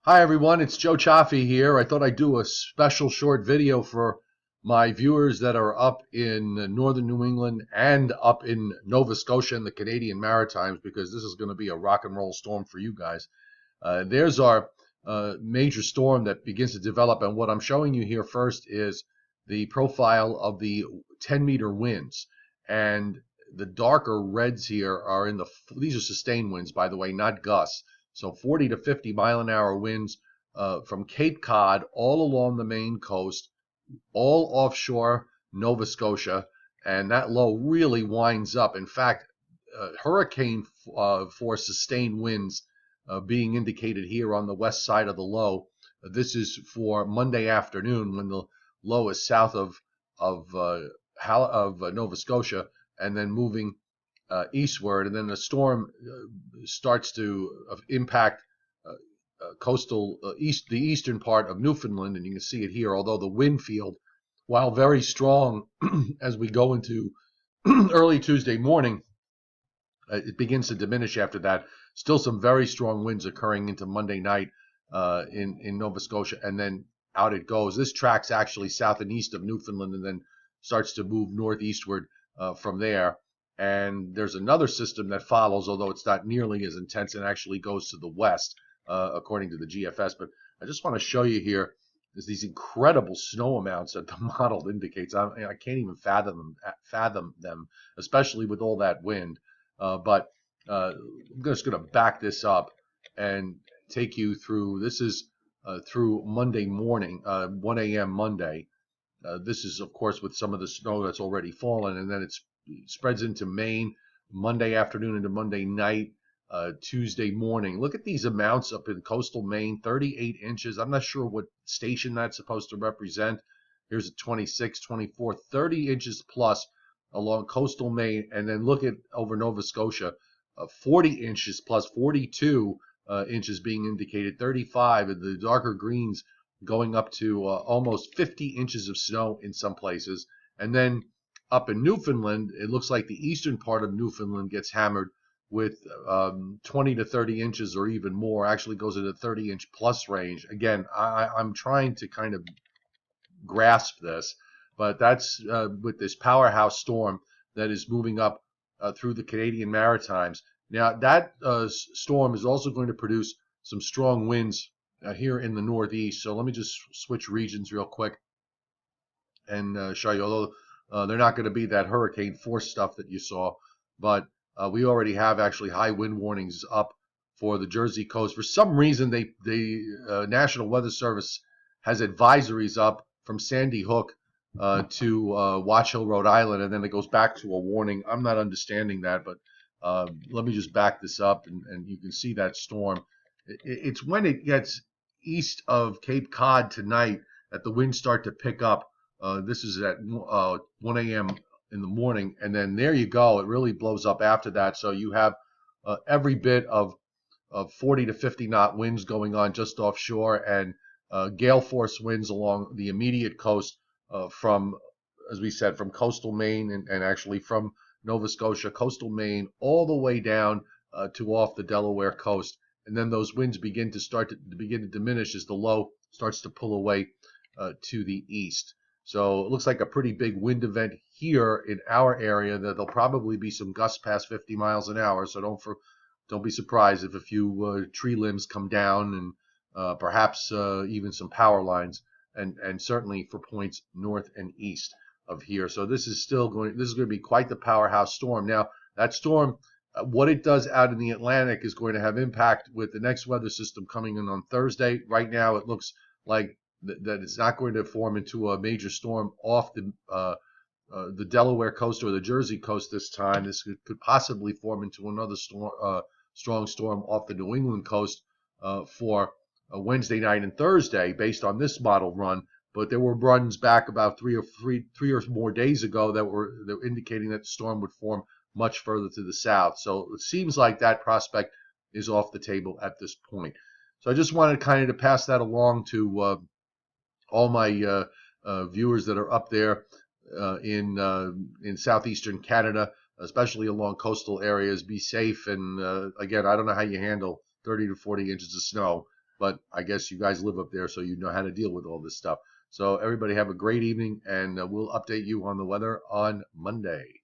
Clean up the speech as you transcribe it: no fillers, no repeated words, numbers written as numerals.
Hi everyone, it's Joe Chaffee here. I thought I'd do a special short video for my viewers that are up in northern New England and up in Nova Scotia and the Canadian Maritimes, because this is going to be a rock and roll storm for you guys. There's our major storm that begins to develop, and what I'm showing you here first is the profile of the 10-meter winds. And the darker reds here are these are sustained winds, by the way, not gusts. So 40 to 50 mile an hour winds from Cape Cod all along the Maine coast, all offshore Nova Scotia, and that low really winds up. In fact, hurricane force sustained winds being indicated here on the west side of the low. This is for Monday afternoon when the low is south of Nova Scotia and then moving eastward, and then the storm starts to impact the eastern part of Newfoundland, and you can see it here. Although the wind field, while very strong as we go into early Tuesday morning, it begins to diminish after that. Still some very strong winds occurring into Monday night in Nova Scotia, and then out it goes. This tracks actually south and east of Newfoundland and then starts to move northeastward from there. And there's another system that follows, although it's not nearly as intense, and actually goes to the west, according to the GFS. But I just want to show you here is these incredible snow amounts that the model indicates. I can't even fathom them, especially with all that wind. But I'm just going to back this up and take you through. This is through Monday morning, 1 a.m. Monday. This is, of course, with some of the snow that's already fallen, and then it spreads into Maine Monday afternoon into Monday night, Tuesday morning. Look at these amounts up in coastal Maine, 38 inches. I'm not sure what station that's supposed to represent. Here's a 26, 24, 30 inches plus along coastal Maine. And then look at over Nova Scotia, 40 inches plus, 42 inches being indicated, 35, and the darker greens going up to almost 50 inches of snow in some places. And then up in Newfoundland, it looks like the eastern part of Newfoundland gets hammered with 20 to 30 inches or even more. Actually goes into 30-inch plus range. Again, I'm trying to kind of grasp this, but that's with this powerhouse storm that is moving up through the Canadian Maritimes. Now, that storm is also going to produce some strong winds here in the Northeast. So let me just switch regions real quick and show you. Although they're not going to be that hurricane force stuff that you saw, but we already have actually high wind warnings up for the Jersey coast. For some reason, the National Weather Service has advisories up from Sandy Hook to Watch Hill, Rhode Island, and then it goes back to a warning. I'm not understanding that, but let me just back this up, and you can see that storm. It's when it gets east of Cape Cod tonight that the winds start to pick up. This is at 1 a.m. in the morning, and then there you go. It really blows up after that. So you have every bit of 40 to 50 knot winds going on just offshore, and gale force winds along the immediate coast from, as we said, from coastal Maine and actually from Nova Scotia, coastal Maine, all the way down to off the Delaware coast. And then those winds begin to diminish as the low starts to pull away to the east. So it looks like a pretty big wind event here in our area. That there'll probably be some gusts past 50 miles an hour. So don't be surprised if a few tree limbs come down, and perhaps even some power lines, and certainly for points north and east of here. So this is going to be quite the powerhouse storm. Now, that storm, what it does out in the Atlantic is going to have impact with the next weather system coming in on Thursday. Right now, it looks like that it's not going to form into a major storm off the Delaware coast or the Jersey coast this time. This could possibly form into another strong storm off the New England coast for Wednesday night and Thursday, based on this model run. But there were runs back about three or more days ago that were indicating that the storm would form much further to the south. So it seems like that prospect is off the table at this point. So I just wanted kind of to pass that along to all my viewers that are up there in southeastern Canada, especially along coastal areas. Be safe, and again, I don't know how you handle 30 to 40 inches of snow. but I guess you guys live up there, so you know how to deal with all this stuff. So everybody have a great evening, and we'll update you on the weather on Monday.